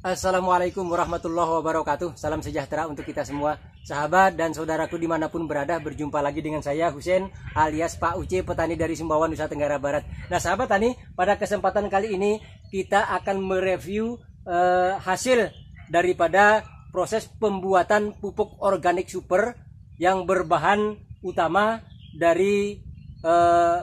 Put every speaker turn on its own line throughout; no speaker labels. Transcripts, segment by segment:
Assalamualaikum warahmatullahi wabarakatuh. Salam sejahtera untuk kita semua, sahabat dan saudaraku dimanapun berada. Berjumpa lagi dengan saya Husein alias Pak Uce, petani dari Sumbawa, Nusa Tenggara Barat. Nah sahabat tani, pada kesempatan kali ini kita akan mereview hasil daripada proses pembuatan pupuk organik super yang berbahan utama dari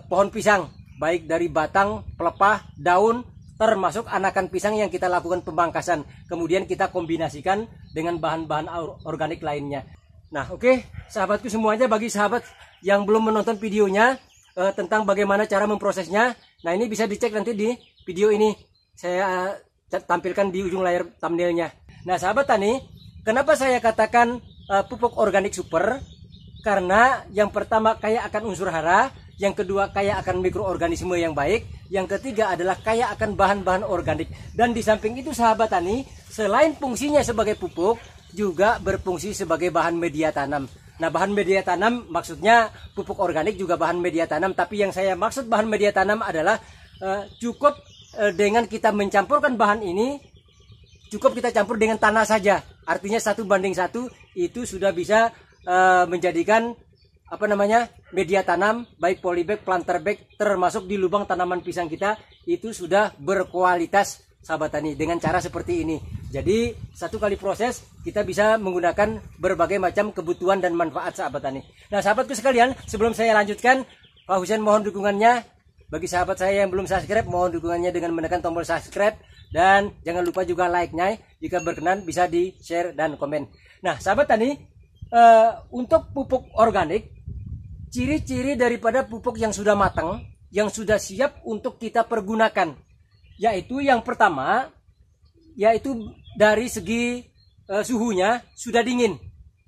pohon pisang, baik dari batang, pelepah, daun, termasuk anakan pisang yang kita lakukan pembangkasan. Kemudian kita kombinasikan dengan bahan-bahan organik lainnya. Nah oke, sahabatku semuanya, bagi sahabat yang belum menonton videonya tentang bagaimana cara memprosesnya, nah ini bisa dicek nanti di video ini. Saya tampilkan di ujung layar thumbnailnya. Nah sahabat tani, kenapa saya katakan pupuk organik super? Karena yang pertama kaya akan unsur hara, yang kedua kaya akan mikroorganisme yang baik, yang ketiga adalah kaya akan bahan-bahan organik. Dan di samping itu sahabat tani, selain fungsinya sebagai pupuk, juga berfungsi sebagai bahan media tanam. Nah bahan media tanam maksudnya pupuk organik juga bahan media tanam, tapi yang saya maksud bahan media tanam adalah cukup dengan kita mencampurkan bahan ini, cukup kita campur dengan tanah saja. Artinya 1:1 itu sudah bisa menjadikan media tanam, baik polybag, planter bag, termasuk di lubang tanaman pisang kita, itu sudah berkualitas sahabat tani dengan cara seperti ini. Jadi satu kali proses kita bisa menggunakan berbagai macam kebutuhan dan manfaat sahabat tani. Nah sahabatku sekalian, sebelum saya lanjutkan, Pak Husein mohon dukungannya. Bagi sahabat saya yang belum subscribe, mohon dukungannya dengan menekan tombol subscribe, dan jangan lupa juga like-nya. Jika berkenan bisa di share dan komen. Nah sahabat tani, untuk pupuk organik, ciri-ciri daripada pupuk yang sudah matang, yang sudah siap untuk kita pergunakan, yaitu yang pertama, yaitu dari segi suhunya sudah dingin.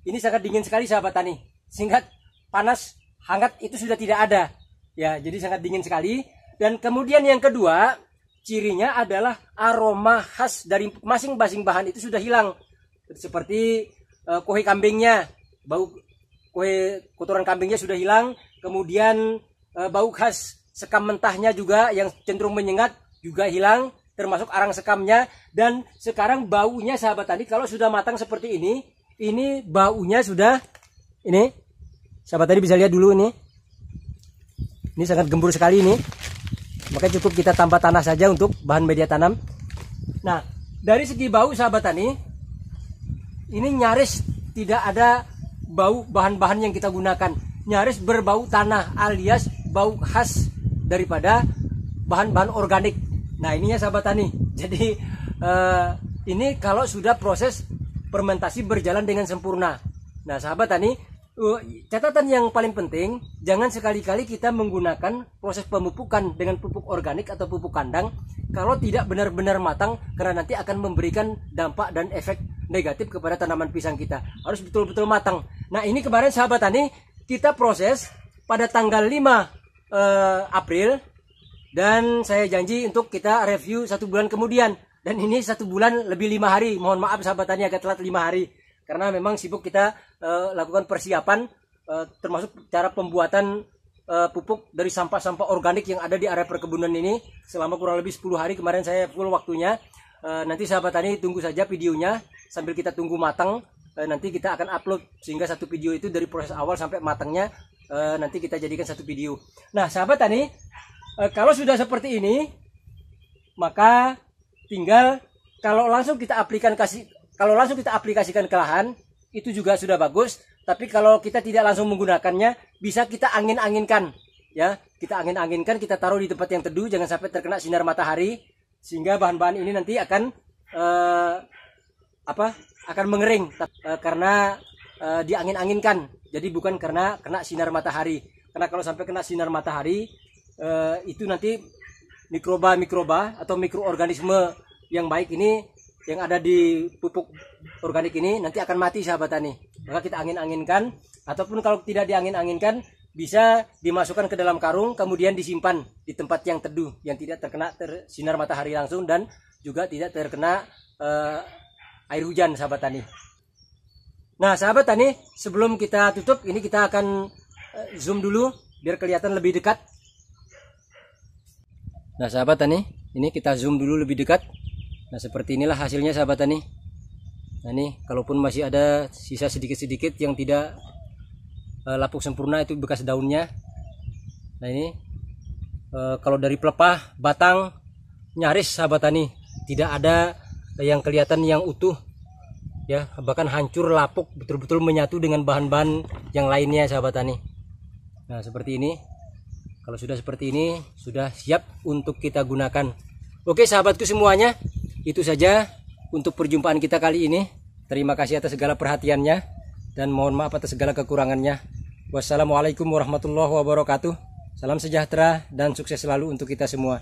Ini sangat dingin sekali sahabat tani, sehingga panas hangat itu sudah tidak ada. Ya, jadi sangat dingin sekali. Dan kemudian yang kedua, cirinya adalah aroma khas dari masing-masing bahan itu sudah hilang. Seperti kuhe kambingnya, bau kue kotoran kambingnya sudah hilang, kemudian bau khas sekam mentahnya juga yang cenderung menyengat juga hilang, termasuk arang sekamnya. Dan sekarang baunya sahabat tani, kalau sudah matang seperti ini baunya sudah, ini sahabat tani bisa lihat dulu, ini sangat gembur sekali ini. Maka cukup kita tambah tanah saja untuk bahan media tanam. Nah dari segi bau sahabat tani, ini nyaris tidak ada bau bahan-bahan yang kita gunakan, nyaris berbau tanah alias bau khas daripada bahan-bahan organik. Nah ininya sahabat tani. Jadi ini kalau sudah proses fermentasi berjalan dengan sempurna. Nah sahabat tani, catatan yang paling penting, jangan sekali-kali kita menggunakan proses pemupukan dengan pupuk organik atau pupuk kandang kalau tidak benar-benar matang, karena nanti akan memberikan dampak dan efek negatif kepada tanaman pisang kita. Harus betul-betul matang. Nah ini kemarin sahabat tani kita proses pada tanggal 5 April, dan saya janji untuk kita review 1 bulan kemudian. Dan ini 1 bulan lebih 5 hari. Mohon maaf sahabat tani agak telat 5 hari, karena memang sibuk kita lakukan persiapan, termasuk cara pembuatan pupuk dari sampah-sampah organik yang ada di area perkebunan ini selama kurang lebih 10 hari. Kemarin saya full waktunya. Nanti sahabat tani tunggu saja videonya sambil kita tunggu matang. Nanti kita akan upload, sehingga satu video itu dari proses awal sampai matangnya nanti kita jadikan satu video. Nah sahabat tani, kalau sudah seperti ini, maka tinggal kalau langsung kita aplikasikan ke lahan itu juga sudah bagus. Tapi kalau kita tidak langsung menggunakannya, bisa kita angin-anginkan, ya. Kita angin-anginkan, kita taruh di tempat yang teduh, jangan sampai terkena sinar matahari, sehingga bahan-bahan ini nanti akan akan mengering karena diangin-anginkan. Jadi bukan karena kena sinar matahari. Karena kalau sampai kena sinar matahari, itu nanti mikroba atau mikroorganisme yang baik ini yang ada di pupuk organik ini nanti akan mati sahabat tani. Maka kita angin-anginkan, ataupun kalau tidak diangin-anginkan bisa dimasukkan ke dalam karung, kemudian disimpan di tempat yang teduh, yang tidak terkena sinar matahari langsung, dan juga tidak terkena air hujan sahabat tani. Nah sahabat tani, sebelum kita tutup ini kita akan zoom dulu biar kelihatan lebih dekat. Nah sahabat tani, ini kita zoom dulu lebih dekat. Nah seperti inilah hasilnya sahabat tani. Nah ini kalaupun masih ada sisa sedikit-sedikit yang tidak lapuk sempurna, itu bekas daunnya. Nah ini kalau dari pelepah batang nyaris sahabat tani tidak ada yang kelihatan yang utuh ya, bahkan hancur lapuk, betul-betul menyatu dengan bahan-bahan yang lainnya sahabat tani. Nah seperti ini. Kalau sudah seperti ini sudah siap untuk kita gunakan. Oke sahabatku semuanya, itu saja untuk perjumpaan kita kali ini. Terima kasih atas segala perhatiannya dan mohon maaf atas segala kekurangannya. Wassalamualaikum warahmatullahi wabarakatuh. Salam sejahtera dan sukses selalu untuk kita semua.